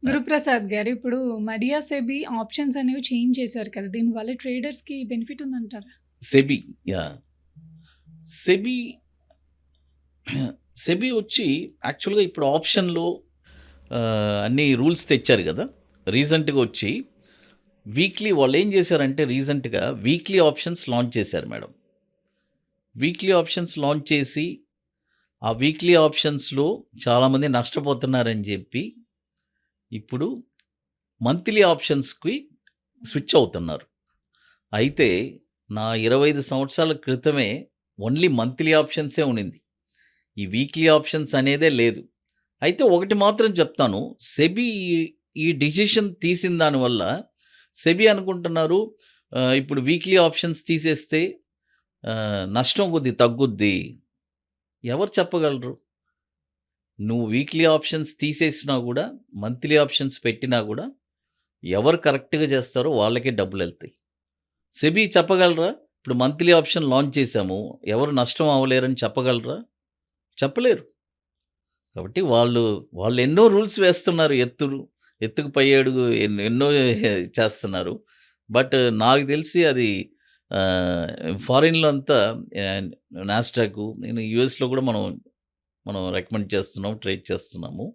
గురుప్రసాద్ గారు, ఇప్పుడు మడియా SEBI options అనేవి చేంజ్ చేశారు కదా! దీనివల్ల ట్రేడర్స్‌కి బెనిఫిట్ ఉందంటారా? SEBI yeah! సెబీ సెబీ వచ్చి యాక్చువల్‌గా ఇప్పుడు ఆప్షన్‌లో అన్ని రూల్స్ తెచ్చారు గదా! రీసెంట్‌గా వచ్చి వీక్లీ వాళ్ళేం చేశారంటే రీసెంట్‌గా వీక్లీ ఆప్షన్స్ లాంచ్ చేశారు మేడం. వీక్లీ ఆప్షన్స్ లాంచ్ చేసి, ఆ వీక్లీ ఆప్షన్స్‌లో చాలామంది నష్టపోతున్నారని జెప్పి, ఇప్పుడు మంత్లీ ఆప్షన్స్‌కి స్విచ్ అవుతున్నారు. అయితే నా 25 సంవత్సరాల క్రితమే ఓన్లీ మంత్లీ ఆప్షన్సే ఉండింది. ఈ వీక్లీ ఆప్షన్స్ అనేదే లేదు. అయితే ఒకటి మాత్రం చెప్తాను. సెబీ ఈ డిసిషన్ తీసిన దానివల్ల సెబీ అనుకుంటున్నారు ఇప్పుడు వీక్లీ ఆప్షన్స్ తీసేస్తే నష్టం కొద్దిగా తగ్గుద్ది. ఎవరు చెప్పగలరు? నువ్వు వీక్లీ ఆప్షన్స్ తీసేసినా గూడా, మంత్లీ ఆప్షన్స్ పెట్టినా గూడా, ఎవరు కరెక్ట్‌గా చేస్తారో వాళ్ళకే డబ్బులెళ్తాయి. సెబీ చెప్పగలరా? ఇప్పుడు మంత్లీ ఆప్షన్ లాంచ్ చేశాము. ఎవరు నష్టం అవ్వలేరని చెప్పగలరా? చెప్పలేరు. కాబట్టి వాళ్ళు ఎన్నో రూల్స్ వేస్తున్నారు. ఎత్తుకు పై అడుగు ఎన్నో చేస్తున్నారు. బట్ నాకు తెలిసి అది ఆహ్, ఫారిన్‌లో అంతా ఆహ్, నాస్డాకు నేను యూఎస్‌లో కూడా మనం రికమెండ్ చేస్తున్నాం. ట్రేడ్ చేస్తున్నాము.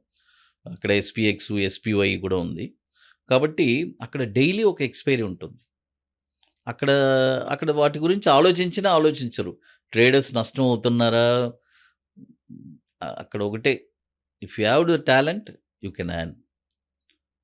అక్కడ ఎస్‌పీఎక్స్, ఎస్‌పీవై కూడా ఉంది. కాబట్టి అక్కడ డైలీ ఒక ఎక్స్‌పైరీ ఉంటుంది. అక్కడ అక్కడ వాటి గురించి ఆలోచించినా ఆలోచించరు. ట్రేడర్స్ నష్టం అవుతున్నారా? అక్కడ ఒకటే if you have the talent you can earn.